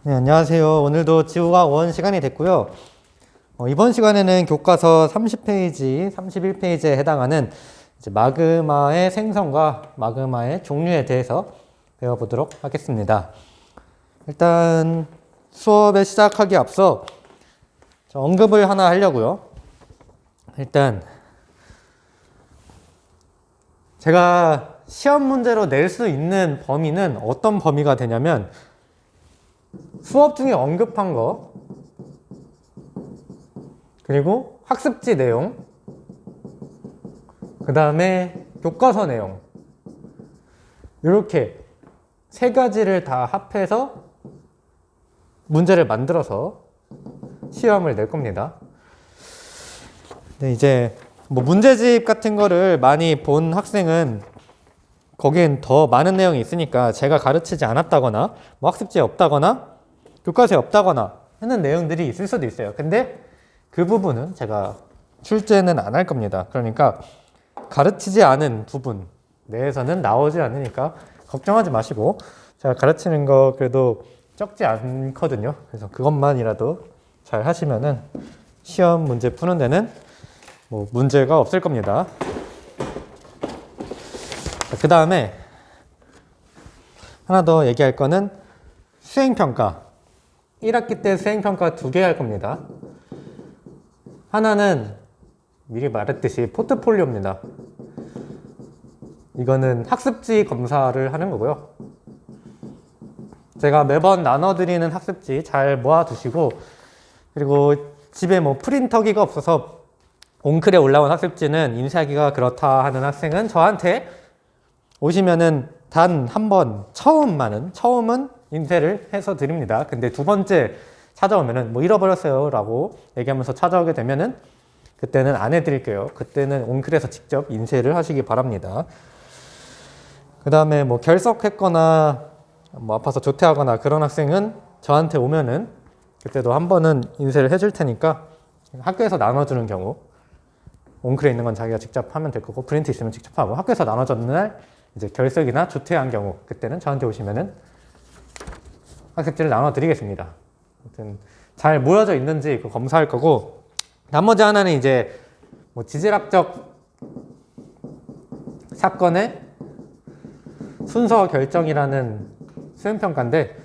네, 안녕하세요. 오늘도 지구과학 1 시간이 됐고요. 이번 시간에는 교과서 30페이지, 31페이지에 해당하는 이제 마그마의 생성과 마그마의 종류에 대해서 배워보도록 하겠습니다. 일단 수업에 시작하기 앞서 언급을 하나 하려고요. 일단 제가 시험 문제로 낼 수 있는 범위는 어떤 범위가 되냐면 수업 중에 언급한 거, 그리고 학습지 내용, 그 다음에 교과서 내용, 이렇게 세 가지를 다 합해서 문제를 만들어서 시험을 낼 겁니다. 근데 이제 뭐 문제집 같은 거를 많이 본 학생은 거기엔 더 많은 내용이 있으니까 제가 가르치지 않았다거나 뭐 학습지에 없다거나 교과서에 없다거나 하는 내용들이 있을 수도 있어요. 근데 그 부분은 제가 출제는 안 할 겁니다. 그러니까 가르치지 않은 부분 내에서는 나오지 않으니까 걱정하지 마시고, 제가 가르치는 거 그래도 적지 않거든요. 그래서 그것만이라도 잘 하시면은 시험 문제 푸는 데는 뭐 문제가 없을 겁니다. 그 다음에 하나 더 얘기할 거는 수행평가. 1학기 때 수행평가 2개 할 겁니다. 하나는 미리 말했듯이 포트폴리오입니다. 이거는 학습지 검사를 하는 거고요. 제가 매번 나눠드리는 학습지 잘 모아두시고, 그리고 집에 뭐 프린터기가 없어서 옹클에 올라온 학습지는 인쇄하기가 그렇다 하는 학생은 저한테 오시면은 단 한 번, 처음은 인쇄를 해서 드립니다. 근데 두 번째 찾아오면은 뭐 잃어버렸어요 라고 얘기하면서 찾아오게 되면은 그때는 안 해드릴게요. 그때는 옹클에서 직접 인쇄를 하시기 바랍니다. 그 다음에 뭐 결석했거나 뭐 아파서 조퇴하거나 그런 학생은 저한테 오면은 그때도 한 번은 인쇄를 해줄 테니까 학교에서 나눠주는 경우, 옹클에 있는 건 자기가 직접 하면 될 거고 프린트 있으면 직접 하고, 학교에서 나눠주는 날 이제 결석이나 조퇴한 경우 그때는 저한테 오시면은 학습지를 나눠드리겠습니다. 아무튼 잘 모여져 있는지 그거 검사할 거고, 나머지 하나는 이제 뭐 지질학적 사건의 순서 결정이라는 수행평가인데,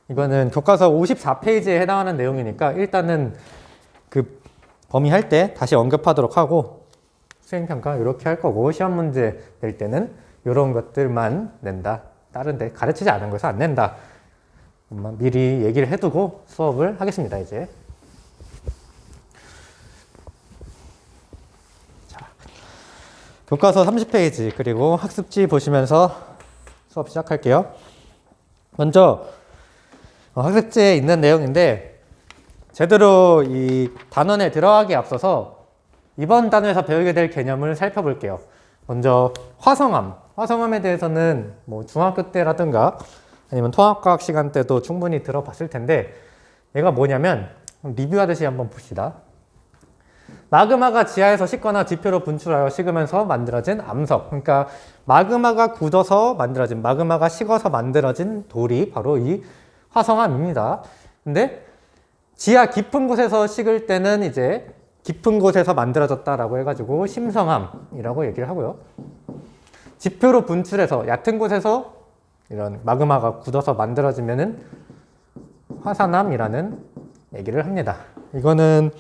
이거는 교과서 54페이지에 해당하는 내용이니까 일단은 그 범위 할 때 다시 언급하도록 하고, 수행평가 이렇게 할 거고, 시험 문제 낼 때는 이런 것들만 낸다. 다른 데 가르치지 않은 거에서 안 낸다. 미리 얘기를 해두고 수업을 하겠습니다. 이제 자, 교과서 30페이지 그리고 학습지 보시면서 수업 시작할게요. 먼저 학습지에 있는 내용인데, 제대로 이 단원에 들어가기 앞서서 이번 단원에서 배우게 될 개념을 살펴볼게요. 먼저 화성암에 대해서는 뭐 중학교 때라든가 아니면 통합과학 시간 때도 충분히 들어봤을 텐데, 얘가 뭐냐면 리뷰하듯이 한번 봅시다. 마그마가 지하에서 식거나 지표로 분출하여 식으면서 만들어진 암석, 그러니까 마그마가 굳어서 만들어진, 마그마가 식어서 만들어진 돌이 바로 이 화성암입니다. 근데 지하 깊은 곳에서 식을 때는 이제 깊은 곳에서 만들어졌다라고 해가지고 심성암이라고 얘기를 하고요. 지표로 분출해서 얕은 곳에서 이런 마그마가 굳어서 만들어지면은 화산암이라는 얘기를 합니다. 이거는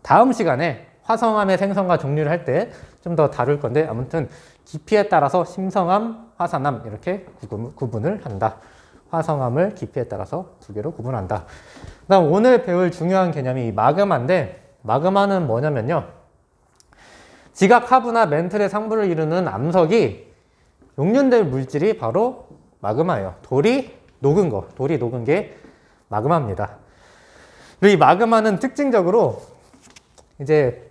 다음 시간에 화성암의 생성과 종류를 할 때 좀 더 다룰 건데, 아무튼 깊이에 따라서 심성암, 화산암 이렇게 구분을 한다. 화성암을 깊이에 따라서 두 개로 구분한다. 그다음 오늘 배울 중요한 개념이 마그마인데, 마그마는 뭐냐면요, 지각 하부나 멘틀의 상부를 이루는 암석이 용륜될 물질이 바로 마그마예요. 돌이 녹은 게 마그마입니다. 그리고 이 마그마는 특징적으로 이제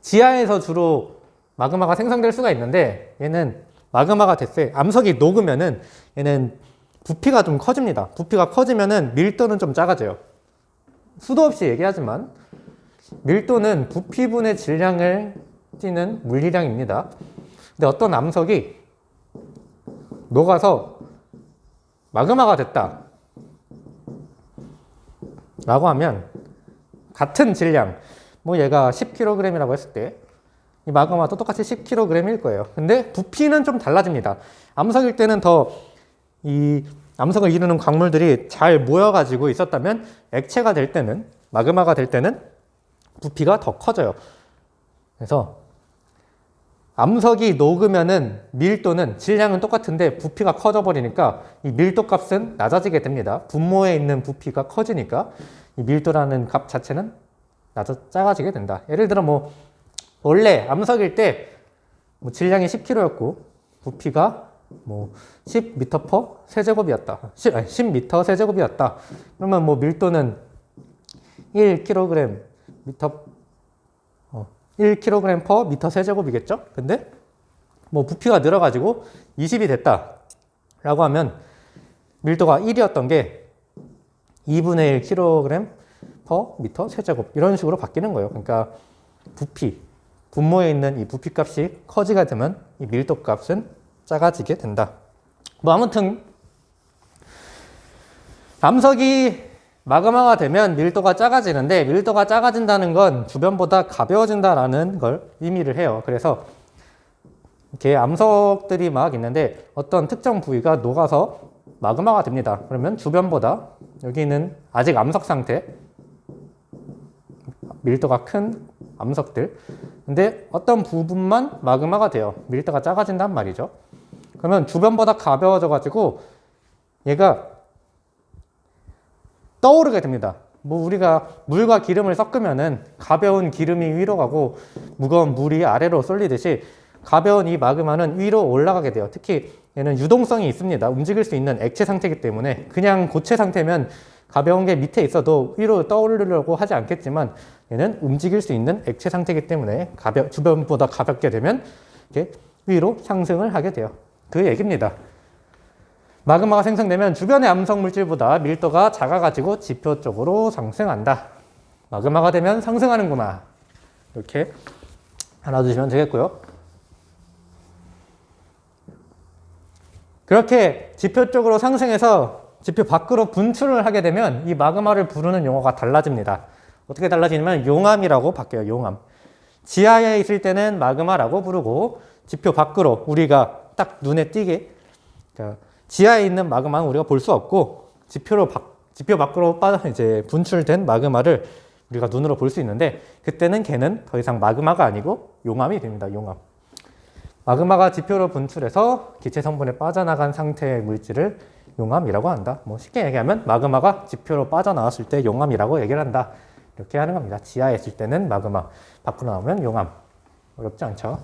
지하에서 주로 마그마가 생성될 수가 있는데, 얘는 마그마가 됐을 때 암석이 녹으면은 얘는 부피가 좀 커집니다. 부피가 커지면은 밀도는 좀 작아져요. 수도 없이 얘기하지만 밀도는 부피분의 질량을 띠는 물리량입니다. 근데 어떤 암석이 녹아서 마그마가 됐다 라고 하면 같은 질량, 뭐 얘가 10kg이라고 했을 때 이 마그마도 똑같이 10kg일 거예요. 근데 부피는 좀 달라집니다. 암석일 때는 더 이 암석을 이루는 광물들이 잘 모여가지고 있었다면 액체가 될 때는, 마그마가 될 때는 부피가 더 커져요. 그래서 암석이 녹으면은 밀도는, 질량은 똑같은데 부피가 커져 버리니까 이 밀도 값은 낮아지게 됩니다. 분모에 있는 부피가 커지니까 이 밀도라는 값 자체는 작아지게 된다. 예를 들어 뭐 원래 암석일 때 뭐 질량이 10kg였고 부피가 뭐 10m/s 세제곱이었다. 10m 세제곱이었다. 그러면 뭐 밀도는 1kg 미터 1kg/m 세제곱이겠죠? 근데 뭐 부피가 늘어가지고 20이 됐다 라고 하면 밀도가 1이었던 게 2분의 1 kg/m 세제곱 이런 식으로 바뀌는 거예요. 그러니까 부피, 분모에 있는 이 부피 값이 커지게 되면 이 밀도 값은 작아지게 된다. 뭐 아무튼 암석이 마그마가 되면 밀도가 작아지는데, 밀도가 작아진다는 건 주변보다 가벼워진다라는 걸 의미를 해요. 그래서 이렇게 암석들이 막 있는데 어떤 특정 부위가 녹아서 마그마가 됩니다. 그러면 주변보다, 여기는 아직 암석 상태, 밀도가 큰 암석들, 근데 어떤 부분만 마그마가 돼요. 밀도가 작아진단 말이죠. 그러면 주변보다 가벼워져 가지고 얘가 떠오르게 됩니다. 뭐 우리가 물과 기름을 섞으면은 가벼운 기름이 위로 가고 무거운 물이 아래로 쏠리듯이 가벼운 이 마그마는 위로 올라가게 돼요. 특히 얘는 유동성이 있습니다. 움직일 수 있는 액체 상태이기 때문에 그냥 고체 상태면 가벼운 게 밑에 있어도 위로 떠오르려고 하지 않겠지만 얘는 움직일 수 있는 액체 상태이기 때문에 주변보다 가볍게 되면 이렇게 위로 상승을 하게 돼요. 그 얘기입니다. 마그마가 생성되면 주변의 암석 물질보다 밀도가 작아가지고 지표 쪽으로 상승한다. 마그마가 되면 상승하는구나. 이렇게 알아두시면 되겠고요. 그렇게 지표 쪽으로 상승해서 지표 밖으로 분출을 하게 되면 이 마그마를 부르는 용어가 달라집니다. 어떻게 달라지냐면 용암이라고 바뀌어요. 용암. 지하에 있을 때는 마그마라고 부르고, 지표 밖으로 우리가 딱 눈에 띄게, 그러니까 지하에 있는 마그마는 우리가 볼 수 없고 지표 밖으로 이제 분출된 마그마를 우리가 눈으로 볼 수 있는데, 그때는 걔는 더 이상 마그마가 아니고 용암이 됩니다. 용암. 마그마가 지표로 분출해서 기체 성분에 빠져나간 상태의 물질을 용암이라고 한다. 뭐 쉽게 얘기하면 마그마가 지표로 빠져나왔을 때 용암이라고 얘기를 한다. 이렇게 하는 겁니다. 지하에 있을 때는 마그마, 밖으로 나오면 용암. 어렵지 않죠?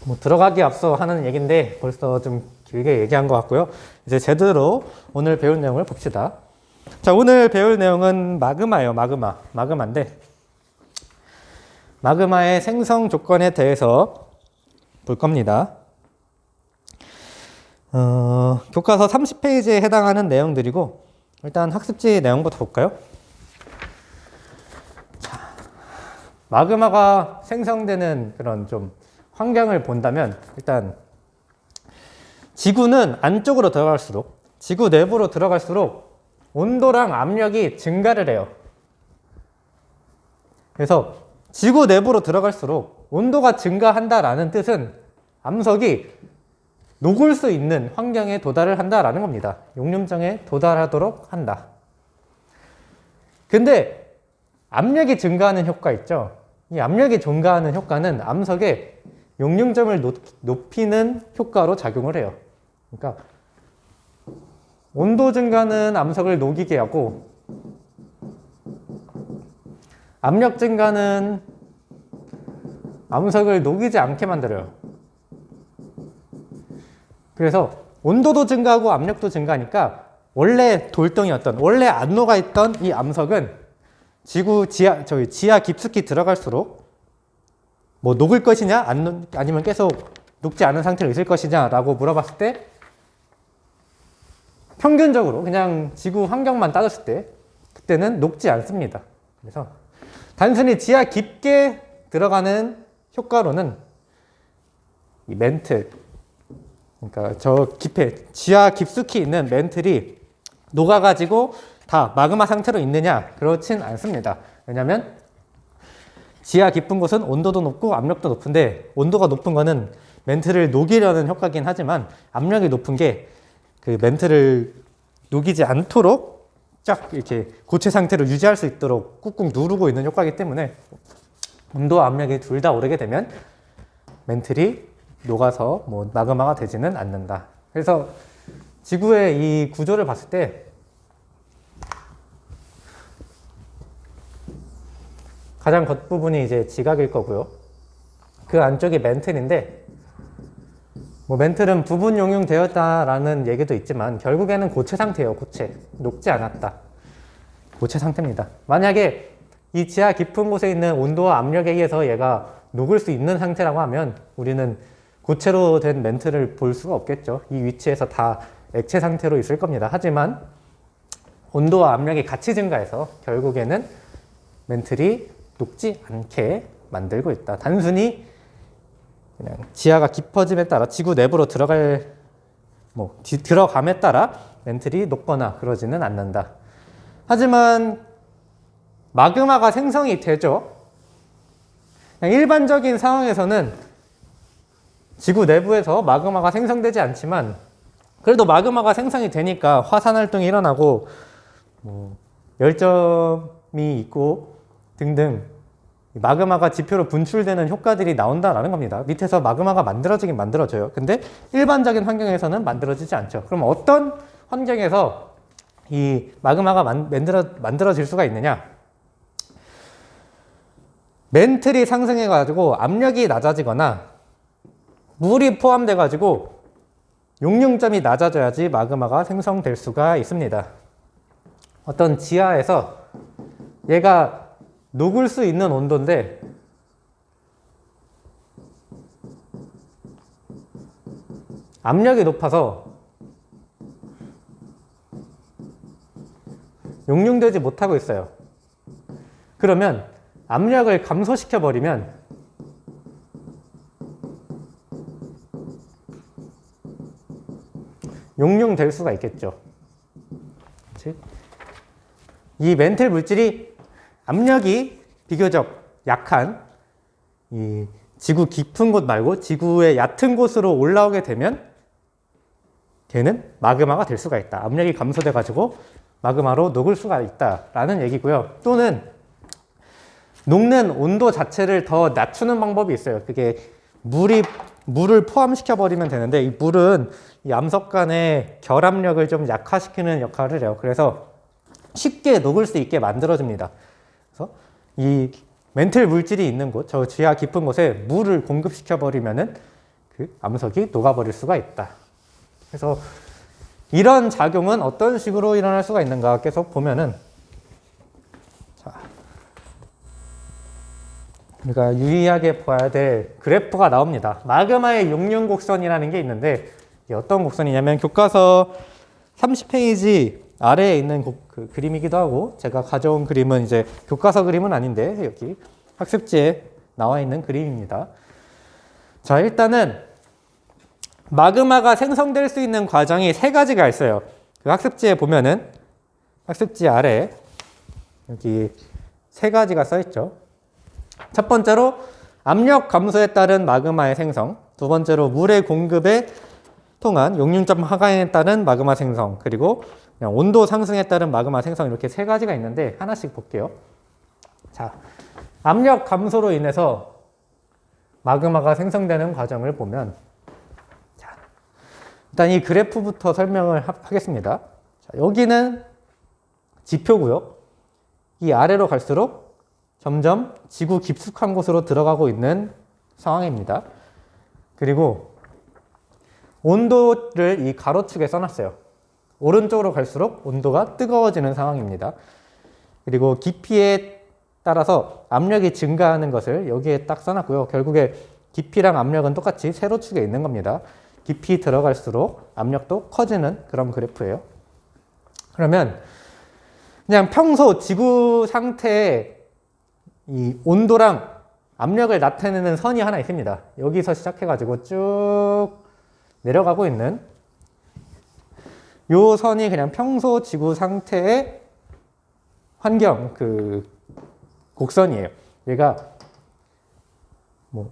뭐 들어가기 앞서 하는 얘기인데 벌써 좀 길게 얘기한 것 같고요. 이제 제대로 오늘 배울 내용을 봅시다. 자, 오늘 배울 내용은 마그마예요. 마그마인데 마그마의 생성 조건에 대해서 볼 겁니다. 교과서 30페이지에 해당하는 내용들이고, 일단 학습지 내용부터 볼까요? 자, 마그마가 생성되는 그런 좀 환경을 본다면, 일단 지구는 안쪽으로 들어갈수록, 지구 내부로 들어갈수록 온도랑 압력이 증가를 해요. 그래서 지구 내부로 들어갈수록 온도가 증가한다라는 뜻은 암석이 녹을 수 있는 환경에 도달을 한다라는 겁니다. 용융점에 도달하도록 한다. 근데 압력이 증가하는 효과 있죠? 이 압력이 증가하는 효과는 암석의 용융점을 높이는 효과로 작용을 해요. 그러니까 온도 증가는 암석을 녹이게 하고, 압력 증가는 암석을 녹이지 않게 만들어요. 그래서 온도도 증가하고 압력도 증가하니까 원래 돌덩이였던, 원래 안 녹아있던 이 암석은 지하 깊숙이 들어갈수록 뭐 녹을 것이냐, 아니면 계속 녹지 않은 상태로 있을 것이냐라고 물어봤을 때, 평균적으로 그냥 지구 환경만 따졌을 때 그때는 녹지 않습니다. 그래서 단순히 지하 깊게 들어가는 효과로는 이 멘틀, 그러니까 저 깊이 지하 깊숙이 있는 맨틀이 녹아가지고 다 마그마 상태로 있느냐? 그렇진 않습니다. 왜냐하면 지하 깊은 곳은 온도도 높고 압력도 높은데, 온도가 높은 거는 맨틀을 녹이려는 효과긴 하지만 압력이 높은 게 그 맨틀을 녹이지 않도록 쫙 이렇게 고체 상태로 유지할 수 있도록 꾹꾹 누르고 있는 효과이기 때문에 온도와 압력이 둘 다 오르게 되면 맨틀이 녹아서 뭐 마그마가 되지는 않는다. 그래서 지구의 이 구조를 봤을 때 가장 겉부분이 이제 지각일 거고요. 그 안쪽이 맨틀인데, 뭐 맨틀은 부분 용융되었다라는 얘기도 있지만 결국에는 고체 상태예요. 고체. 녹지 않았다. 고체 상태입니다. 만약에 이 지하 깊은 곳에 있는 온도와 압력에 의해서 얘가 녹을 수 있는 상태라고 하면 우리는 고체로 된 맨틀을 볼 수가 없겠죠. 이 위치에서 다 액체 상태로 있을 겁니다. 하지만 온도와 압력이 같이 증가해서 결국에는 맨틀이 녹지 않게 만들고 있다. 단순히 그냥 지하가 깊어짐에 따라 지구 내부로 들어감에 따라 맨틀이 녹거나 그러지는 않는다. 하지만 마그마가 생성이 되죠. 그냥 일반적인 상황에서는 지구 내부에서 마그마가 생성되지 않지만 그래도 마그마가 생성이 되니까 화산 활동이 일어나고 뭐 열점이 있고 등등 마그마가 지표로 분출되는 효과들이 나온다라는 겁니다. 밑에서 마그마가 만들어지긴 만들어져요. 근데 일반적인 환경에서는 만들어지지 않죠. 그럼 어떤 환경에서 이 마그마가 만들어질 수가 있느냐? 맨틀이 상승해가지고 압력이 낮아지거나 물이 포함돼가지고 용융점이 낮아져야지 마그마가 생성될 수가 있습니다. 어떤 지하에서 얘가 녹을 수 있는 온도인데 압력이 높아서 용융되지 못하고 있어요. 그러면 압력을 감소시켜 버리면 용융될 수가 있겠죠. 그치? 이 맨틀 물질이 압력이 비교적 약한 이 지구 깊은 곳 말고 지구의 얕은 곳으로 올라오게 되면 걔는 마그마가 될 수가 있다. 압력이 감소돼 가지고 마그마로 녹을 수가 있다라는 얘기고요. 또는 녹는 온도 자체를 더 낮추는 방법이 있어요. 그게 물을 포함시켜 버리면 되는데, 이 물은 이 암석 간의 결합력을 좀 약화시키는 역할을 해요. 그래서 쉽게 녹을 수 있게 만들어줍니다. 그래서 이 맨틀 물질이 있는 곳, 저 지하 깊은 곳에 물을 공급시켜 버리면은 그 암석이 녹아버릴 수가 있다. 그래서 이런 작용은 어떤 식으로 일어날 수가 있는가 계속 보면은, 자, 우리가 유의하게 봐야 될 그래프가 나옵니다. 마그마의 용융 곡선이라는 게 있는데, 이게 어떤 곡선이냐면 교과서 30페이지 아래에 있는 그 그림이기도 하고, 제가 가져온 그림은 이제 교과서 그림은 아닌데 여기 학습지에 나와 있는 그림입니다. 자, 일단은 마그마가 생성될 수 있는 과정이 세 가지가 있어요. 그 학습지에 보면은 학습지 아래에 여기 세 가지가 써 있죠. 첫 번째로 압력 감소에 따른 마그마의 생성, 두 번째로 물의 공급에 통한 용융점 하강에 따른 마그마 생성, 그리고 그냥 온도 상승에 따른 마그마 생성, 이렇게 세 가지가 있는데 하나씩 볼게요. 자, 압력 감소로 인해서 마그마가 생성되는 과정을 보면, 자, 일단 이 그래프부터 설명을 하겠습니다. 자, 여기는 지표고요. 이 아래로 갈수록 점점 지구 깊숙한 곳으로 들어가고 있는 상황입니다. 그리고 온도를 이 가로축에 써놨어요. 오른쪽으로 갈수록 온도가 뜨거워지는 상황입니다. 그리고 깊이에 따라서 압력이 증가하는 것을 여기에 딱 써놨고요. 결국에 깊이랑 압력은 똑같이 세로축에 있는 겁니다. 깊이 들어갈수록 압력도 커지는 그런 그래프예요. 그러면 그냥 평소 지구 상태의 이 온도랑 압력을 나타내는 선이 하나 있습니다. 여기서 시작해가지고 쭉 내려가고 있는 요 선이 그냥 평소 지구 상태의 환경 그 곡선이에요. 얘가 뭐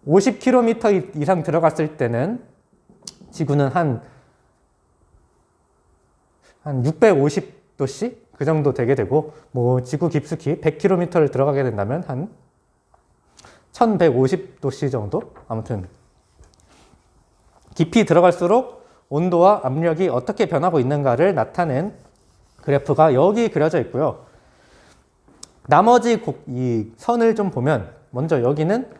50km 이상 들어갔을 때는 지구는 한 650도씨 그 정도 되게 되고, 뭐 지구 깊숙이 100km를 들어가게 된다면 한 1150도씨 정도? 아무튼 깊이 들어갈수록 온도와 압력이 어떻게 변하고 있는가를 나타낸 그래프가 여기 그려져 있고요. 나머지 이 선을 좀 보면, 먼저 여기는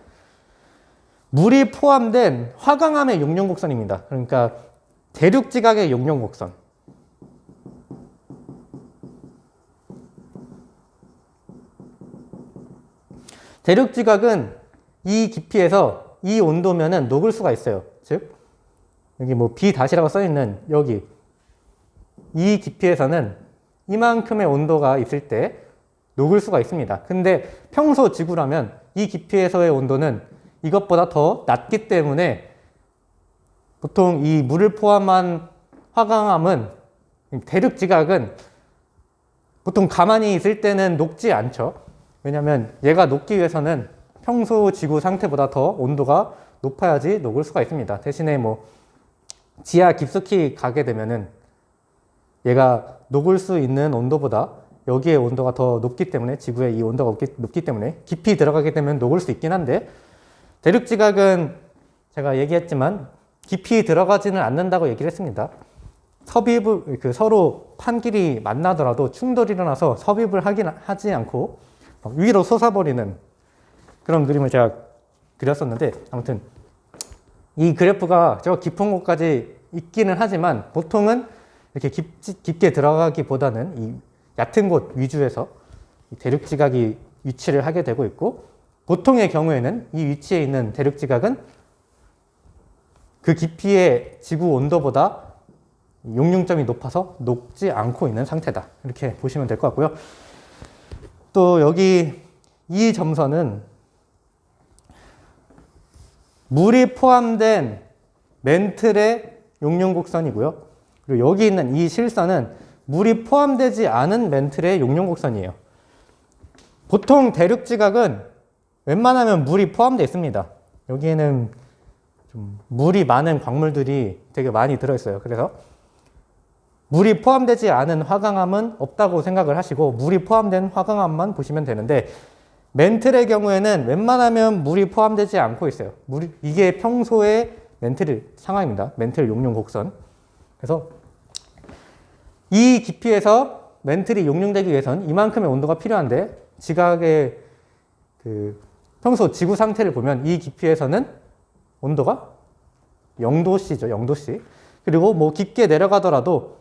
물이 포함된 화강암의 용룡곡선입니다. 그러니까 대륙지각의 용룡곡선. 대륙지각은 이 깊이에서 이 온도면은 녹을 수가 있어요. 즉 여기 뭐 B-라고 써있는 여기 이 깊이에서는 이만큼의 온도가 있을 때 녹을 수가 있습니다. 근데 평소 지구라면 이 깊이에서의 온도는 이것보다 더 낮기 때문에 보통 이 물을 포함한 화강암은, 대륙지각은 보통 가만히 있을 때는 녹지 않죠. 왜냐하면 얘가 녹기 위해서는 평소 지구 상태보다 더 온도가 높아야지 녹을 수가 있습니다. 대신에 뭐 지하 깊숙이 가게 되면은 얘가 녹을 수 있는 온도보다 여기의 온도가 더 높기 때문에, 지구의 이 온도가 높기 때문에 깊이 들어가게 되면 녹을 수 있긴 한데, 대륙지각은 제가 얘기했지만 깊이 들어가지는 않는다고 얘기를 했습니다. 섭입을 서로 판끼리 만나더라도 충돌이 일어나서 섭입을 하지 않고 위로 솟아버리는 그런 그림을 제가 그렸었는데, 아무튼 이 그래프가 저 깊은 곳까지 있기는 하지만 보통은 이렇게 깊게 들어가기보다는 이 얕은 곳 위주에서 대륙지각이 위치를 하게 되고 있고, 보통의 경우에는 이 위치에 있는 대륙지각은 그 깊이의 지구 온도보다 용융점이 높아서 녹지 않고 있는 상태다. 이렇게 보시면 될 것 같고요. 또 여기 이 점선은 물이 포함된 멘틀의 용융곡선이고요. 그리고 여기 있는 이 실선은 물이 포함되지 않은 멘틀의 용융곡선이에요. 보통 대륙지각은 웬만하면 물이 포함되어 있습니다. 여기에는 좀 물이 많은 광물들이 되게 많이 들어있어요. 그래서 물이 포함되지 않은 화강암은 없다고 생각을 하시고 물이 포함된 화강암만 보시면 되는데, 멘틀의 경우에는 웬만하면 물이 포함되지 않고 있어요. 이게 평소의 멘틀 상황입니다. 멘틀 용융 곡선. 그래서 이 깊이에서 멘틀이 용융되기 위해선 이만큼의 온도가 필요한데, 지각의 평소 지구 상태를 보면 이 깊이에서는 온도가 0도씨죠. 0도씨. 그리고 뭐 깊게 내려가더라도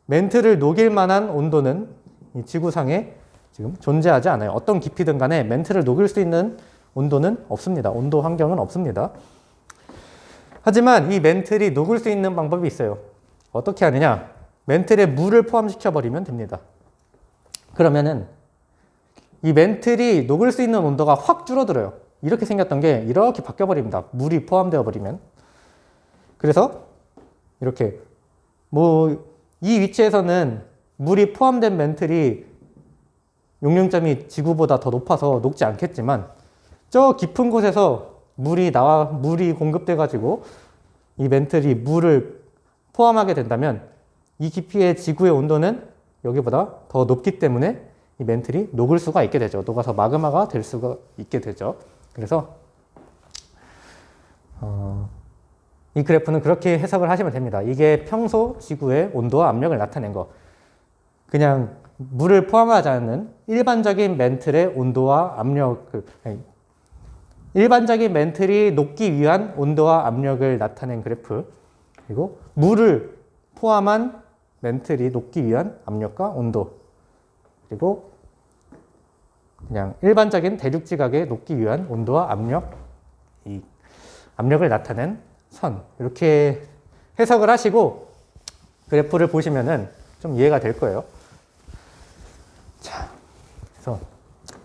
멘틀을 녹일 만한 온도는 이 지구상에 지금 존재하지 않아요. 어떤 깊이든 간에 멘틀을 녹일 수 있는 온도는 없습니다. 온도 환경은 없습니다. 하지만 이 멘틀이 녹을 수 있는 방법이 있어요. 어떻게 하느냐? 멘틀에 물을 포함시켜 버리면 됩니다. 그러면은 이 멘틀이 녹을 수 있는 온도가 확 줄어들어요. 이렇게 생겼던 게 이렇게 바뀌어 버립니다. 물이 포함되어 버리면. 그래서 이렇게 뭐 이 위치에서는 물이 포함된 멘틀이 용융점이 지구보다 더 높아서 녹지 않겠지만, 저 깊은 곳에서 물이 공급돼 가지고 이 멘틀이 물을 포함하게 된다면 이 깊이의 지구의 온도는 여기보다 더 높기 때문에 이 멘틀이 녹을 수가 있게 되죠. 녹아서 마그마가 될 수가 있게 되죠. 그래서 이 그래프는 그렇게 해석을 하시면 됩니다. 이게 평소 지구의 온도와 압력을 나타낸 거. 그냥 물을 포함하지 않는 일반적인 멘틀의 온도와 압력, 일반적인 멘틀이 녹기 위한 온도와 압력을 나타낸 그래프. 그리고 물을 포함한 멘틀이 녹기 위한 압력과 온도. 그리고 그냥 일반적인 대륙지각에 녹기 위한 온도와 압력, 이 압력을 나타낸 선. 이렇게 해석을 하시고 그래프를 보시면은 좀 이해가 될 거예요. 자, 그래서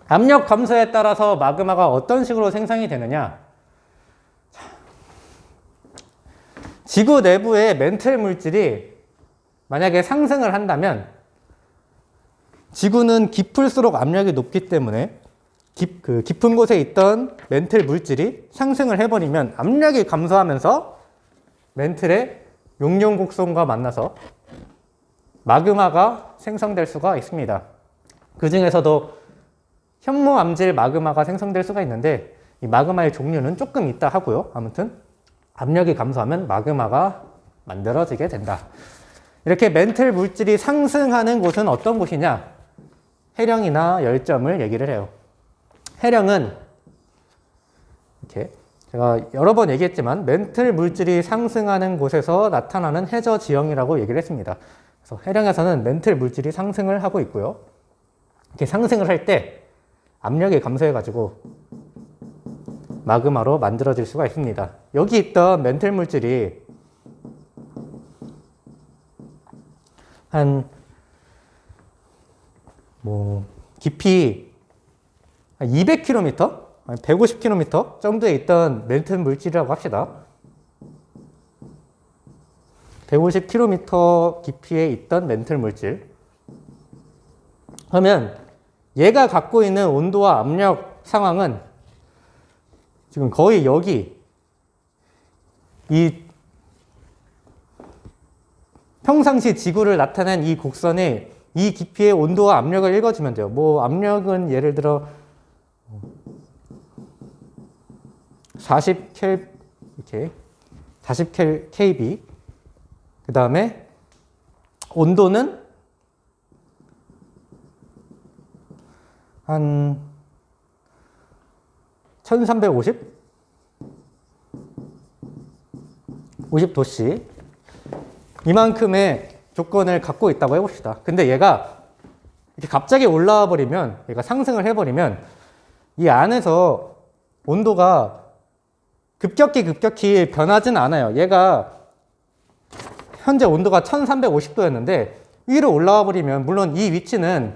압력 감소에 따라서 마그마가 어떤 식으로 생성이 되느냐. 지구 내부의 멘틀 물질이 만약에 상승을 한다면 지구는 깊을수록 압력이 높기 때문에 깊은 곳에 있던 멘틀 물질이 상승을 해버리면 압력이 감소하면서 멘틀의 용융 곡선과 만나서 마그마가 생성될 수가 있습니다. 그 중에서도 현무암질 마그마가 생성될 수가 있는데 이 마그마의 종류는 조금 있다 하고요. 아무튼 압력이 감소하면 마그마가 만들어지게 된다. 이렇게 멘틀 물질이 상승하는 곳은 어떤 곳이냐? 해령이나 열점을 얘기를 해요. 해령은 이렇게 제가 여러 번 얘기했지만 멘틀 물질이 상승하는 곳에서 나타나는 해저 지형이라고 얘기를 했습니다. 그래서 해령에서는 멘틀 물질이 상승을 하고 있고요. 이렇게 상승을 할 때 압력이 감소해가지고 마그마로 만들어질 수가 있습니다. 여기 있던 멘틀 물질이 깊이 200km, 150km 정도에 있던 멘틀 물질이라고 합시다. 150km 깊이에 있던 멘틀 물질. 그러면 얘가 갖고 있는 온도와 압력 상황은 지금 거의 여기 이 평상시 지구를 나타낸 이 곡선의 이 깊이의 온도와 압력을 읽어주면 돼요. 뭐 압력은 예를 들어 40K 이렇게 40kb. 그 다음에 온도는 한 1350? 50도씨. 이만큼의 조건을 갖고 있다고 해봅시다. 근데 얘가 이렇게 갑자기 올라와 버리면, 얘가 상승을 해버리면 이 안에서 온도가 급격히 변하진 않아요. 얘가 현재 온도가 1350도였는데 위로 올라와 버리면, 물론 이 위치는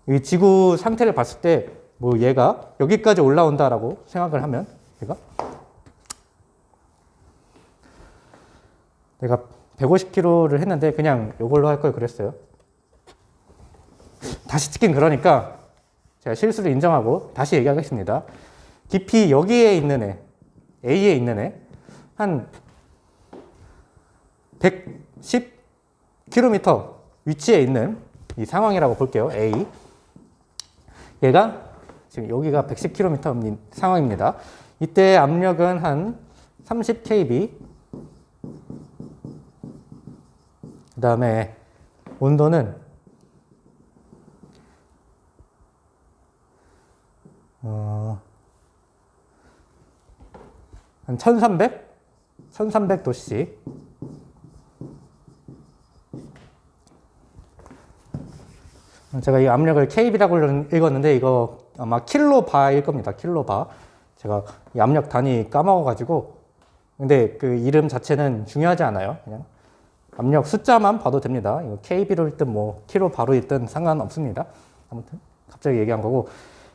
이 지구 상태를 봤을 때 뭐 얘가 여기까지 올라온다라고 생각을 하면, 내가 150km를 했는데 그냥 이걸로 할 걸 그랬어요. 다시 찍긴 그러니까 제가 실수를 인정하고 다시 얘기하겠습니다. 깊이 여기에 있는 애, A에 있는 애, 한 110km 위치에 있는 이 상황이라고 볼게요. A. 얘가 지금 여기가 110km 상황입니다. 이때 압력은 한 30kb. 그 다음에 온도는 한 1300도씨. 제가 이 압력을 kb라고 읽었는데 이거 아마 킬로바일 겁니다. 킬로바. 제가 이 압력 단위 까먹어가지고. 근데 그 이름 자체는 중요하지 않아요. 그냥 압력 숫자만 봐도 됩니다. 이거 kb로 있든 뭐 킬로바로 있든 상관없습니다. 아무튼 갑자기 얘기한 거고.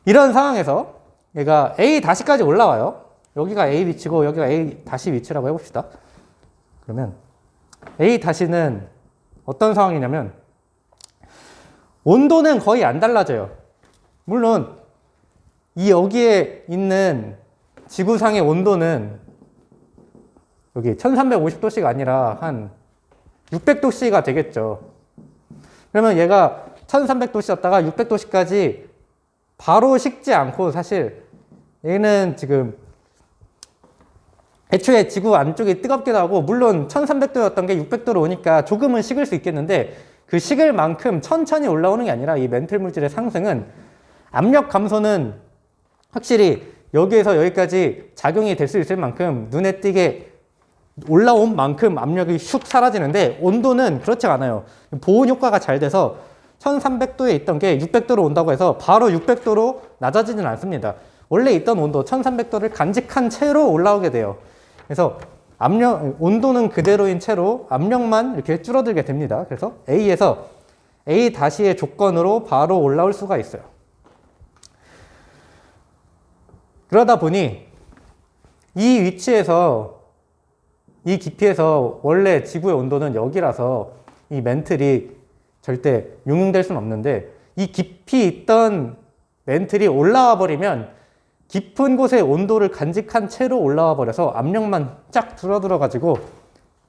이런 상황에서 얘가 A 다시까지 올라와요. 여기가 A 위치고 여기가 A 다시 위치라고 해봅시다. 그러면 A 다시는 어떤 상황이냐면 온도는 거의 안 달라져요. 물론 이 여기에 있는 지구상의 온도는 여기 1350도씨가 아니라 한 600도씨가 되겠죠. 그러면 얘가 1300도씨였다가 600도씨까지 바로 식지 않고, 사실 얘는 지금 애초에 지구 안쪽이 뜨겁기도 하고, 물론 1300도였던 게 600도로 오니까 조금은 식을 수 있겠는데 그 식을 만큼 천천히 올라오는 게 아니라 이 멘틀 물질의 상승은 압력 감소는 확실히 여기에서 여기까지 작용이 될 수 있을 만큼 눈에 띄게 올라온 만큼 압력이 슉 사라지는데 온도는 그렇지 않아요. 보온 효과가 잘 돼서 1300도에 있던 게 600도로 온다고 해서 바로 600도로 낮아지진 않습니다. 원래 있던 온도 1300도를 간직한 채로 올라오게 돼요. 그래서 온도는 그대로인 채로 압력만 이렇게 줄어들게 됩니다. 그래서 A에서 A 다시의 조건으로 바로 올라올 수가 있어요. 그러다 보니 이 위치에서 이 깊이에서 원래 지구의 온도는 여기라서 이 멘틀이 절대 용융될 수는 없는데, 이 깊이 있던 멘틀이 올라와 버리면 깊은 곳의 온도를 간직한 채로 올라와 버려서 압력만 쫙 줄어들어 가지고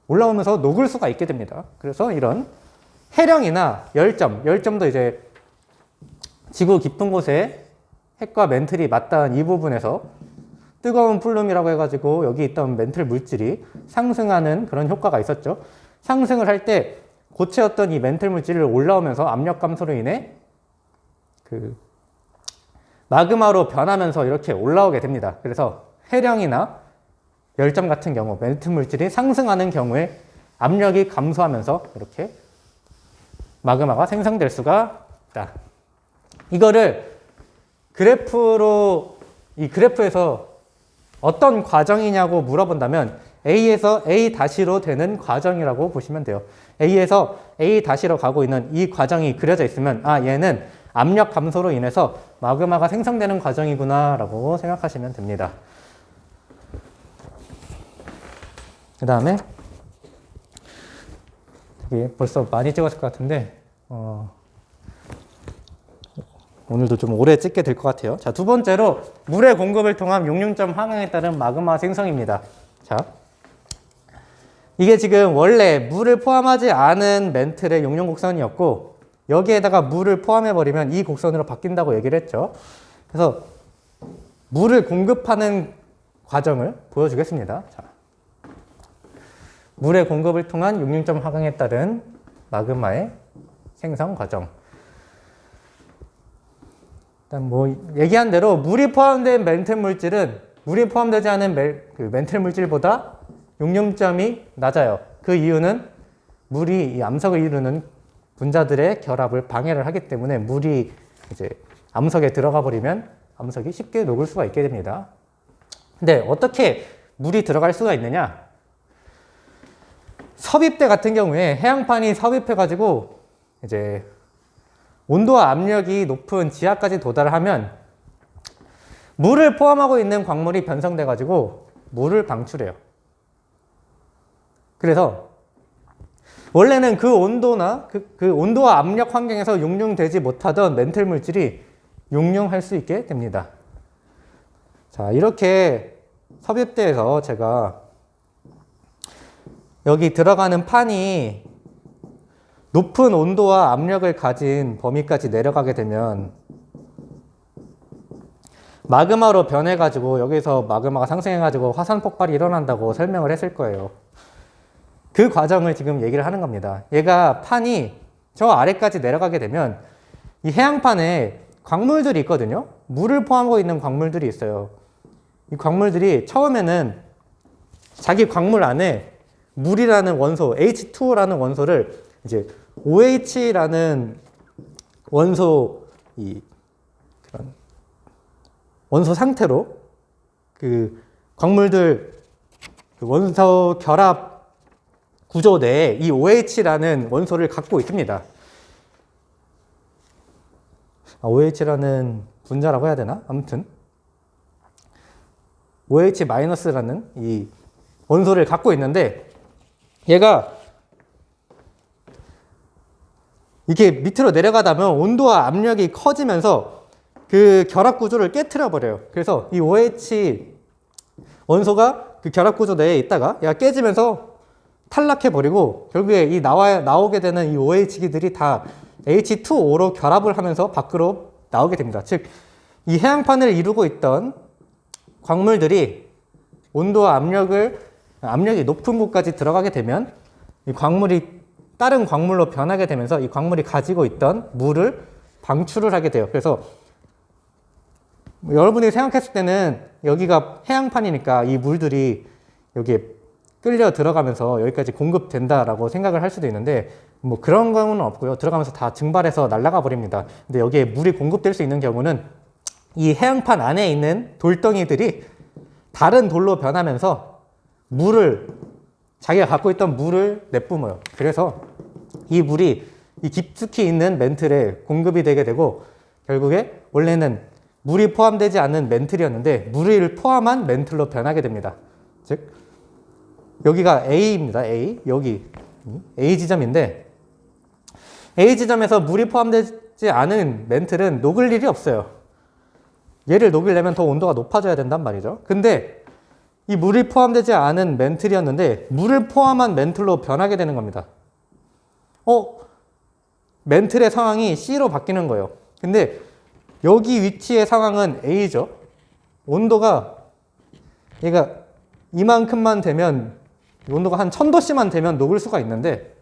올라오면서 녹을 수가 있게 됩니다. 그래서 이런 해령이나 열점도 이제 지구 깊은 곳에 핵과 멘틀이 맞닿은 이 부분에서 뜨거운 플룸이라고 해가지고 여기 있던 멘틀 물질이 상승하는 그런 효과가 있었죠. 상승을 할 때 고체였던 이 멘틀 물질이 올라오면서 압력 감소로 인해 그 마그마로 변하면서 이렇게 올라오게 됩니다. 그래서 해령이나 열점 같은 경우 멘틀 물질이 상승하는 경우에 압력이 감소하면서 이렇게 마그마가 생성될 수가 있다. 이거를 이 그래프에서 어떤 과정이냐고 물어본다면 A에서 A-로 되는 과정이라고 보시면 돼요. A에서 A-로 가고 있는 이 과정이 그려져 있으면 얘는 압력 감소로 인해서 마그마가 생성되는 과정이구나 라고 생각하시면 됩니다. 그 다음에 벌써 많이 찍었을 것 같은데 오늘도 좀 오래 찍게 될 것 같아요. 자, 두 번째로 물의 공급을 통한 용융점 항행에 따른 마그마 생성입니다. 자, 이게 지금 원래 물을 포함하지 않은 멘틀의 용융 곡선이었고 여기에다가 물을 포함해버리면 이 곡선으로 바뀐다고 얘기를 했죠. 그래서 물을 공급하는 과정을 보여주겠습니다. 자, 물의 공급을 통한 용융점 하강에 따른 마그마의 생성 과정. 일단 얘기한 대로 물이 포함된 멘틀 물질은 물이 포함되지 않은 멘틀 물질보다 용융점이 낮아요. 그 이유는 물이 이 암석을 이루는 분자들의 결합을 방해를 하기 때문에 물이 이제 암석에 들어가 버리면 암석이 쉽게 녹을 수가 있게 됩니다. 근데 어떻게 물이 들어갈 수가 있느냐? 섭입대 같은 경우에 해양판이 섭입해가지고 이제 온도와 압력이 높은 지하까지 도달을 하면 물을 포함하고 있는 광물이 변성돼가지고 물을 방출해요. 그래서 원래는 그 온도나 그 온도와 압력 환경에서 용융되지 못하던 멘틀 물질이 용융할 수 있게 됩니다. 자, 이렇게 섭입대에서 제가 여기 들어가는 판이 높은 온도와 압력을 가진 범위까지 내려가게 되면 마그마로 변해가지고 여기서 마그마가 상승해가지고 화산 폭발이 일어난다고 설명을 했을 거예요. 그 과정을 지금 얘기를 하는 겁니다. 얘가 판이 저 아래까지 내려가게 되면 이 해양판에 광물들이 있거든요. 물을 포함하고 있는 광물들이 있어요. 이 광물들이 처음에는 자기 광물 안에 물이라는 원소, H2O라는 원소를 이제 OH라는 원소, 그런 원소 상태로 그 광물들 원소 결합 구조 내에 이 OH라는 원소를 갖고 있습니다. OH라는 분자라고 해야 되나? 아무튼 OH-라는 이 원소를 갖고 있는데 얘가 이게 밑으로 내려가다 보면 온도와 압력이 커지면서 그 결합 구조를 깨트려 버려요. 그래서 이 OH 원소가 그 결합 구조 내에 있다가 얘가 깨지면서 탈락해 버리고 결국에 이 나오게 되는 이 OH기들이 다 H2O로 결합을 하면서 밖으로 나오게 됩니다. 즉, 이 해양판을 이루고 있던 광물들이 온도와 압력이 높은 곳까지 들어가게 되면 이 광물이 다른 광물로 변하게 되면서 이 광물이 가지고 있던 물을 방출을 하게 돼요. 그래서 여러분이 생각했을 때는 여기가 해양판이니까 이 물들이 여기에 끌려 들어가면서 여기까지 공급된다라고 생각을 할 수도 있는데 그런 경우는 없고요. 들어가면서 다 증발해서 날아가 버립니다. 근데 여기에 물이 공급될 수 있는 경우는 이 해양판 안에 있는 돌덩이들이 다른 돌로 변하면서 자기가 갖고 있던 물을 내뿜어요. 그래서 이 물이 이 깊숙이 있는 멘틀에 공급이 되게 되고 결국에 원래는 물이 포함되지 않는 멘틀이었는데 물을 포함한 멘틀로 변하게 됩니다. 즉 여기가 A입니다. A. 여기 A 지점인데 A 지점에서 물이 포함되지 않은 멘틀은 녹을 일이 없어요. 얘를 녹이려면 더 온도가 높아져야 된단 말이죠. 근데 이 물이 포함되지 않은 멘틀이었는데 물을 포함한 멘틀로 변하게 되는 겁니다. 멘틀의 상황이 C로 바뀌는 거예요. 근데 여기 위치의 상황은 A죠. 온도가 얘가 이만큼만 되면 온도가 한 1000도씨만 되면 녹을 수가 있는데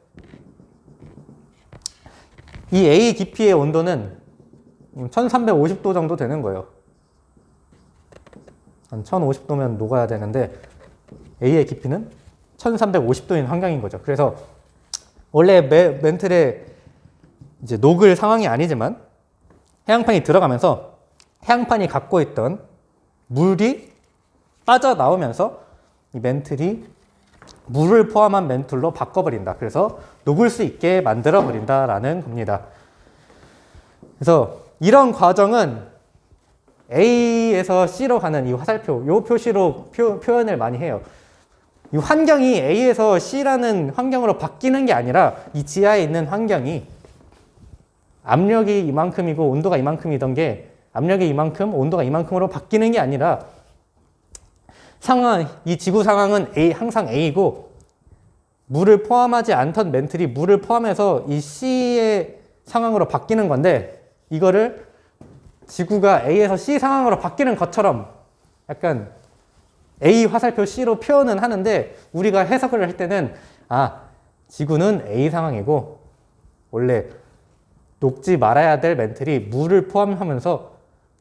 이 A 깊이의 온도는 1350도 정도 되는 거예요. 한 1050도면 녹아야 되는데 A의 깊이는 1350도인 환경인 거죠. 그래서 원래 멘틀에 이제 녹을 상황이 아니지만 해양판이 들어가면서 해양판이 갖고 있던 물이 빠져나오면서 이 멘틀이 물을 포함한 멘틀로 바꿔버린다. 그래서 녹을 수 있게 만들어버린다라는 겁니다. 그래서 이런 과정은 A에서 C로 가는 이 화살표, 이 표시로 표현을 많이 해요. 이 환경이 A에서 C라는 환경으로 바뀌는 게 아니라 이 지하에 있는 환경이 압력이 이만큼이고 온도가 이만큼이던 게 압력이 이만큼, 온도가 이만큼으로 바뀌는 게 아니라 이 지구 상황은 항상 A이고 물을 포함하지 않던 멘틀이 물을 포함해서 이 C의 상황으로 바뀌는 건데 이거를 지구가 A에서 C 상황으로 바뀌는 것처럼 약간 A 화살표 C로 표현은 하는데 우리가 해석을 할 때는 지구는 A 상황이고 원래 녹지 말아야 될 멘틀이 물을 포함하면서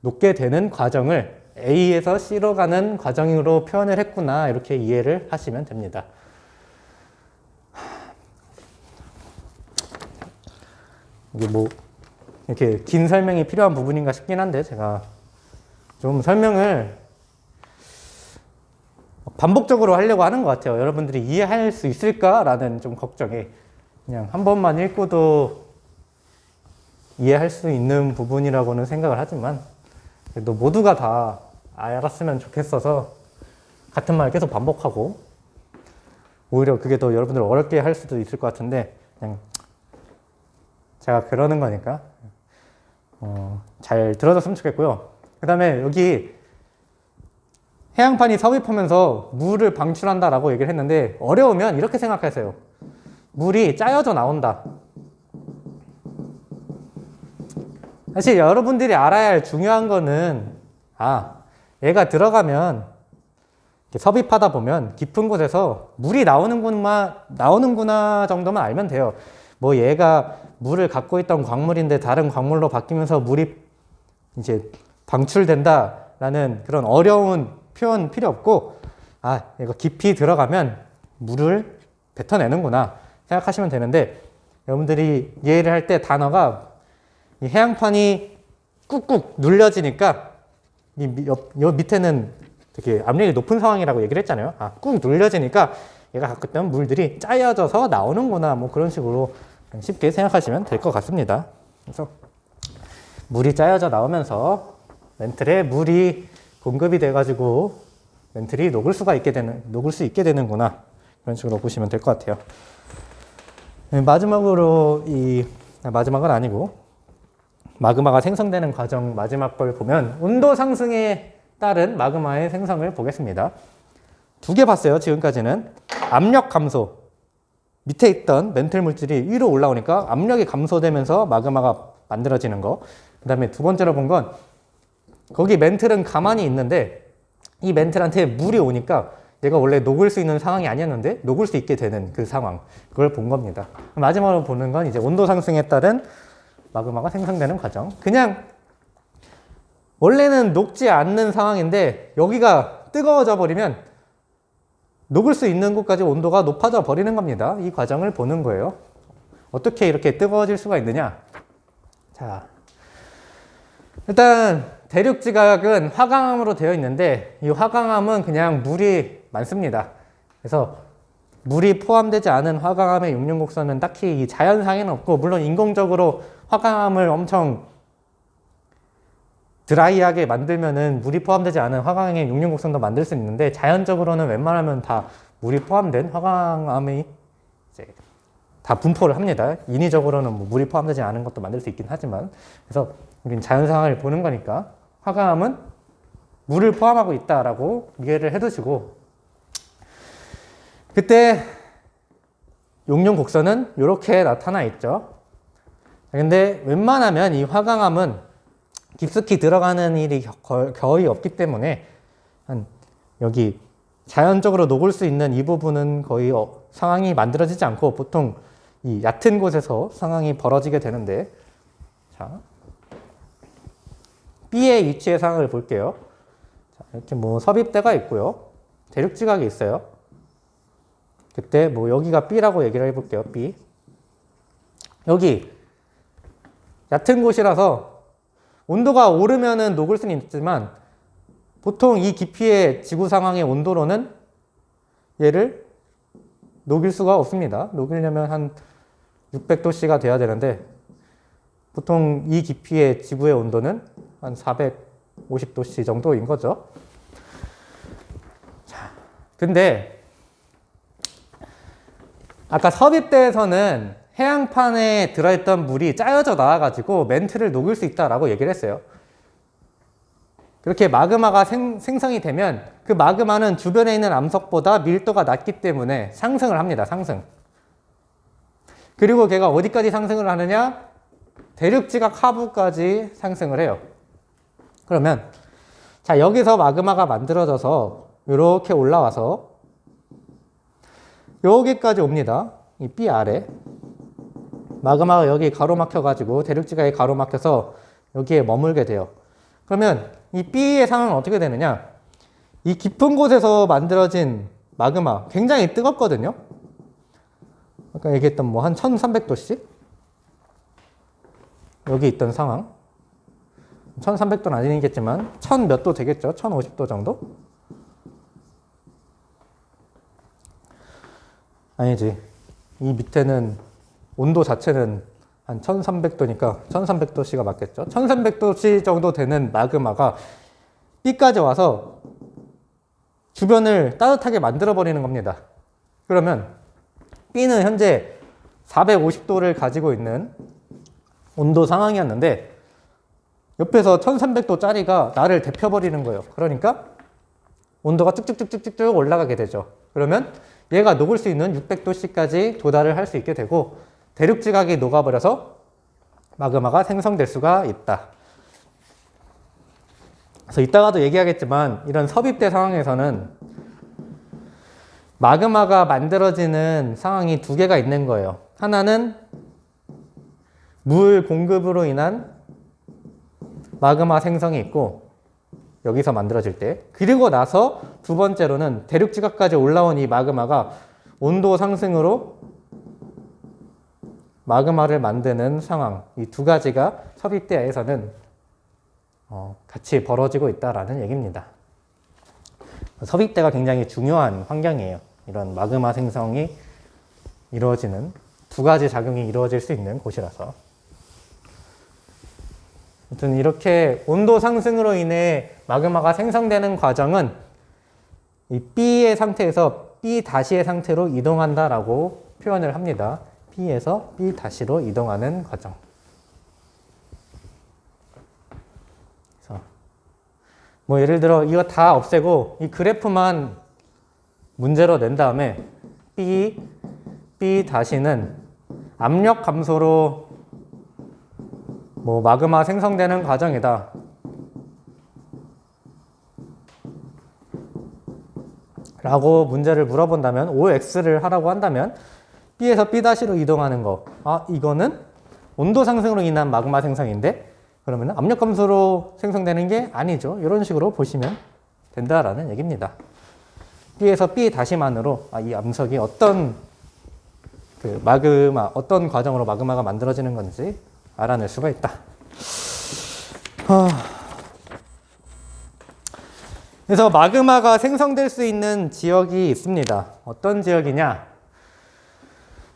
녹게 되는 과정을 A에서 C로 가는 과정으로 표현을 했구나 이렇게 이해를 하시면 됩니다. 이게 뭐 이렇게 긴 설명이 필요한 부분인가 싶긴 한데 제가 좀 설명을 반복적으로 하려고 하는 것 같아요. 여러분들이 이해할 수 있을까라는 좀 걱정에 그냥 한 번만 읽고도 이해할 수 있는 부분이라고는 생각을 하지만 그래도 모두가 다 알았으면 좋겠어서 같은 말 계속 반복하고 오히려 그게 더 여러분들 어렵게 할 수도 있을 것 같은데 그냥 제가 그러는 거니까 잘 들어줬으면 좋겠고요. 그 다음에 여기 해양판이 섭입하면서 물을 방출한다라고 얘기를 했는데 어려우면 이렇게 생각하세요. 물이 짜여져 나온다. 사실 여러분들이 알아야 할 중요한 거는 얘가 들어가면 섭입하다 보면 깊은 곳에서 물이 나오는구나 정도만 알면 돼요. 뭐 얘가 물을 갖고 있던 광물인데 다른 광물로 바뀌면서 물이 이제 방출된다라는 그런 어려운 표현 필요 없고 이거 깊이 들어가면 물을 뱉어내는구나 생각하시면 되는데 여러분들이 이해를 할 때 단어가 이 해양판이 꾹꾹 눌려지니까 이 밑에는 되게 압력이 높은 상황이라고 얘기를 했잖아요. 꾹 눌려지니까 얘가 갖고 있던 물들이 짜여져서 나오는구나 뭐 그런 식으로 쉽게 생각하시면 될 것 같습니다. 그래서 물이 짜여져 나오면서 멘틀에 물이 공급이 돼가지고 멘틀이 녹을 수 있게 되는구나 그런 식으로 보시면 될 것 같아요. 마지막으로 마지막은 아니고 마그마가 생성되는 과정 마지막 걸 보면 온도 상승에 따른 마그마의 생성을 보겠습니다. 두 개 봤어요. 지금까지는 압력 감소, 밑에 있던 멘틀 물질이 위로 올라오니까 압력이 감소되면서 마그마가 만들어지는 거. 그 다음에 두 번째로 본 건 거기 멘틀은 가만히 있는데 이 멘틀한테 물이 오니까 얘가 원래 녹을 수 있는 상황이 아니었는데 녹을 수 있게 되는 그 상황, 그걸 본 겁니다. 마지막으로 보는 건 이제 온도 상승에 따른 마그마가 생성되는 과정. 그냥 원래는 녹지 않는 상황인데 여기가 뜨거워져 버리면 녹을 수 있는 곳까지 온도가 높아져 버리는 겁니다. 이 과정을 보는 거예요. 어떻게 이렇게 뜨거워질 수가 있느냐? 자, 일단 대륙지각은 화강암으로 되어 있는데 이 화강암은 그냥 물이 많습니다. 그래서 물이 포함되지 않은 화강암의 육륜곡선은 딱히 이 자연상에는 없고 물론 인공적으로 화강암을 엄청 드라이하게 만들면은 물이 포함되지 않은 화강암의 육륜곡선도 만들 수 있는데 자연적으로는 웬만하면 다 물이 포함된 화강암이 이제 다 분포를 합니다. 인위적으로는 뭐 물이 포함되지 않은 것도 만들 수 있긴 하지만, 그래서 우린 자연 상황을 보는 거니까 화강암은 물을 포함하고 있다라고 이해를 해두시고, 그때 용융 곡선은 이렇게 나타나 있죠. 근데 웬만하면 이 화강암은 깊숙이 들어가는 일이 거의 없기 때문에 여기 자연적으로 녹을 수 있는 이 부분은 거의 상황이 만들어지지 않고 보통 이 얕은 곳에서 상황이 벌어지게 되는데, 자, B의 위치의 상황을 볼게요. 자, 이렇게 뭐 섭입대가 있고요. 대륙지각이 있어요. 그때 뭐 여기가 B라고 얘기를 해볼게요. B. 여기 얕은 곳이라서 온도가 오르면은 녹을 수는 있지만 보통 이 깊이의 지구 상황의 온도로는 얘를 녹일 수가 없습니다. 녹이려면 한 600도씨가 돼야 되는데 보통 이 깊이의 지구의 온도는 한 450도씨 정도인 거죠. 자, 근데 아까 섭입대에서는 해양판에 들어있던 물이 짜여져 나와가지고 멘트를 녹일 수 있다라고 얘기를 했어요. 그렇게 마그마가 생성이 되면 그 마그마는 주변에 있는 암석보다 밀도가 낮기 때문에 상승을 합니다. 상승. 그리고 걔가 어디까지 상승을 하느냐? 대륙지각 하부까지 상승을 해요. 그러면 자, 여기서 마그마가 만들어져서 이렇게 올라와서 여기까지 옵니다. 이 B 아래. 마그마가 여기 가로막혀가지고 대륙지각에 가로막혀서 여기에 머물게 돼요. 그러면 이 B의 상황은 어떻게 되느냐? 이 깊은 곳에서 만들어진 마그마 굉장히 뜨겁거든요. 아까 얘기했던 뭐 한 1300도씨? 여기 있던 상황. 1300도는 아니겠지만 1000 몇 도 되겠죠? 1050도 정도? 아니지. 이 밑에는 온도 자체는 한 1300도니까 1300도씨가 맞겠죠. 1300도씨 정도 되는 마그마가 B까지 와서 주변을 따뜻하게 만들어버리는 겁니다. 그러면 B는 현재 450도를 가지고 있는 온도 상황이었는데 옆에서 1300도짜리가 나를 데펴버리는 거예요. 그러니까 온도가 쭉쭉쭉쭉쭉 올라가게 되죠. 그러면 얘가 녹을 수 있는 600도씨까지 도달을 할 수 있게 되고 대륙지각이 녹아버려서 마그마가 생성될 수가 있다. 그래서 이따가도 얘기하겠지만 이런 섭입대 상황에서는 마그마가 만들어지는 상황이 두 개가 있는 거예요. 하나는 물 공급으로 인한 마그마 생성이 있고 여기서 만들어질 때, 그리고 나서 두 번째로는 대륙지각까지 올라온 이 마그마가 온도 상승으로 마그마를 만드는 상황, 이 두 가지가 섭입대에서는 같이 벌어지고 있다라는 얘기입니다. 섭입대가 굉장히 중요한 환경이에요. 이런 마그마 생성이 이루어지는 두 가지 작용이 이루어질 수 있는 곳이라서. 아무튼 이렇게 온도 상승으로 인해 마그마가 생성되는 과정은 이 B의 상태에서 B-의 상태로 이동한다라고 표현을 합니다. B에서 B-로 이동하는 과정. 그래서 뭐 예를 들어 이거 다 없애고 이 그래프만 문제로 낸 다음에 B-는 압력 감소로 뭐 마그마 생성되는 과정이다. 라고 문제를 물어본다면, OX를 하라고 한다면 B에서 B-로 이동하는 거, 이거는 온도 상승으로 인한 마그마 생성인데 그러면 압력 감소로 생성되는 게 아니죠. 이런 식으로 보시면 된다라는 얘기입니다. B에서 B-만으로 이 암석이 어떤 어떤 과정으로 마그마가 만들어지는 건지 알아낼 수가 있다. 그래서 마그마가 생성될 수 있는 지역이 있습니다. 어떤 지역이냐?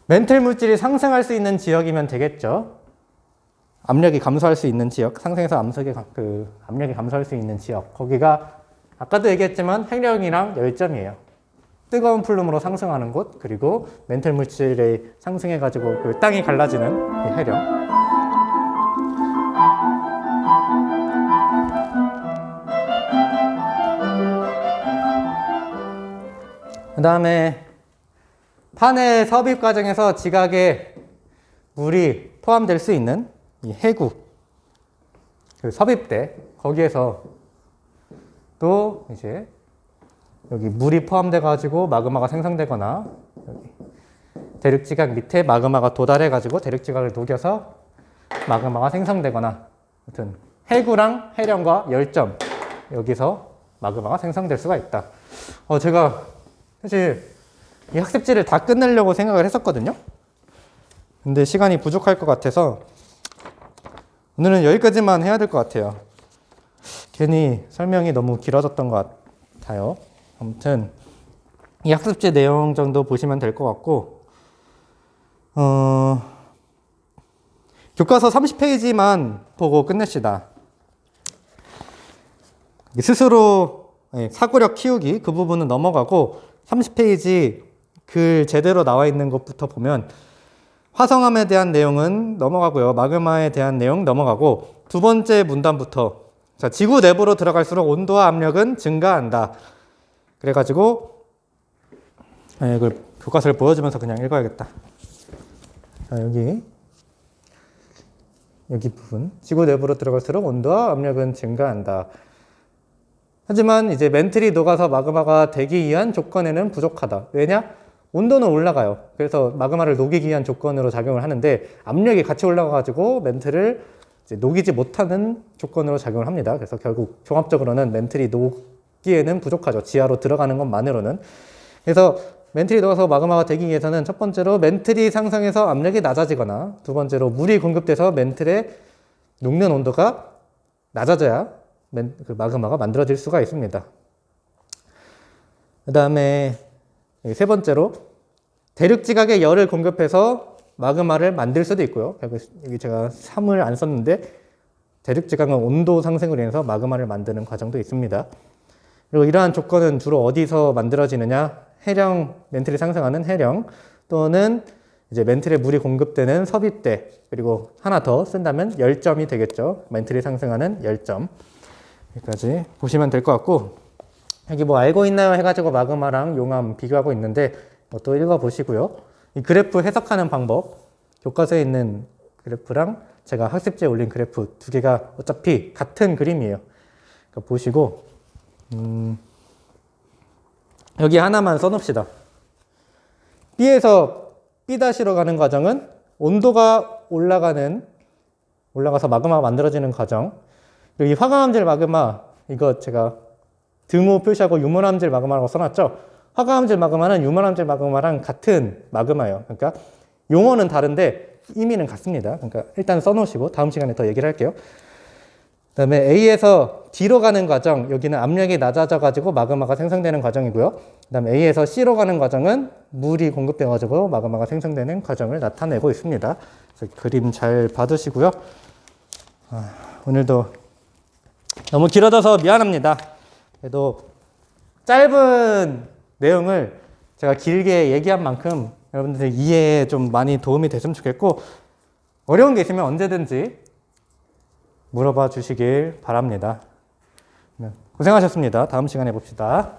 멘틀 물질이 상승할 수 있는 지역이면 되겠죠. 압력이 감소할 수 있는 지역, 상승해서 압력이 감소할 수 있는 지역. 거기가 아까도 얘기했지만 핵력이랑 열점이에요. 뜨거운 플룸으로 상승하는 곳, 그리고 멘틀 물질이 상승해가지고 그 땅이 갈라지는 이 해령. 그 다음에 판의 섭입 과정에서 지각에 물이 포함될 수 있는 이 해구, 그 섭입대, 거기에서 또 이제 여기 물이 포함돼 가지고 마그마가 생성되거나, 여기 대륙지각 밑에 마그마가 도달해 가지고 대륙지각을 녹여서 마그마가 생성되거나, 아무튼 해구랑 해령과 열점, 여기서 마그마가 생성될 수가 있다. 제가 사실 이 학습지를 다 끝내려고 생각을 했었거든요. 근데 시간이 부족할 것 같아서 오늘은 여기까지만 해야 될 것 같아요. 괜히 설명이 너무 길어졌던 것 같아요. 아무튼 이 학습지 내용 정도 보시면 될 것 같고, 교과서 30페이지만 보고 끝냅시다. 스스로 사고력 키우기 그 부분은 넘어가고 30페이지 글 제대로 나와 있는 것부터 보면 화성암에 대한 내용은 넘어가고요. 마그마에 대한 내용 넘어가고, 두 번째 문단부터, 자, 지구 내부로 들어갈수록 온도와 압력은 증가한다. 그래가지고 이걸 교과서를 보여주면서 그냥 읽어야겠다. 자, 여기 부분, 지구 내부로 들어갈수록 온도와 압력은 증가한다. 하지만 이제 멘틀이 녹아서 마그마가 되기 위한 조건에는 부족하다. 왜냐? 온도는 올라가요. 그래서 마그마를 녹이기 위한 조건으로 작용을 하는데 압력이 같이 올라가가지고 멘틀을 이제 녹이지 못하는 조건으로 작용을 합니다. 그래서 결국 종합적으로는 멘틀이 녹기에는 부족하죠. 지하로 들어가는 것만으로는. 그래서 멘틀이 녹아서 마그마가 되기 위해서는 첫 번째로 멘틀이 상승해서 압력이 낮아지거나, 두 번째로 물이 공급돼서 멘틀의 녹는 온도가 낮아져야 그 마그마가 만들어질 수가 있습니다. 그 다음에 세 번째로 대륙지각에 열을 공급해서 마그마를 만들 수도 있고요. 여기 제가 3을 안 썼는데 대륙지각은 온도 상승으로 인해서 마그마를 만드는 과정도 있습니다. 그리고 이러한 조건은 주로 어디서 만들어지느냐? 해령, 멘틀이 상승하는 해령, 또는 이제 멘틀에 물이 공급되는 섭입대, 그리고 하나 더 쓴다면 열점이 되겠죠. 멘틀이 상승하는 열점. 여기까지 보시면 될 것 같고, 여기 뭐 알고 있나요? 해가지고 마그마랑 용암 비교하고 있는데 또 읽어보시고요. 이 그래프 해석하는 방법, 교과서에 있는 그래프랑 제가 학습지에 올린 그래프 두 개가 어차피 같은 그림이에요. 그러니까 보시고 여기 하나만 써놓읍시다. B에서 B-로 가는 과정은 온도가 올라가서 마그마가 만들어지는 과정. 그리고 이 화강암질 마그마, 이거 제가 등호 표시하고 유물암질 마그마라고 써놨죠. 화강암질 마그마는 유물암질 마그마랑 같은 마그마예요. 그러니까 용어는 다른데 의미는 같습니다. 그러니까 일단 써놓으시고 다음 시간에 더 얘기를 할게요. 그 다음에 A에서 D로 가는 과정, 여기는 압력이 낮아져가지고 마그마가 생성되는 과정이고요. 그 다음에 A에서 C로 가는 과정은 물이 공급돼가지고 마그마가 생성되는 과정을 나타내고 있습니다. 그래서 그림 잘 봐두시고요. 오늘도 너무 길어져서 미안합니다. 그래도 짧은 내용을 제가 길게 얘기한 만큼 여러분들 이해에 좀 많이 도움이 됐으면 좋겠고, 어려운 게 있으면 언제든지 물어봐 주시길 바랍니다. 고생하셨습니다. 다음 시간에 봅시다.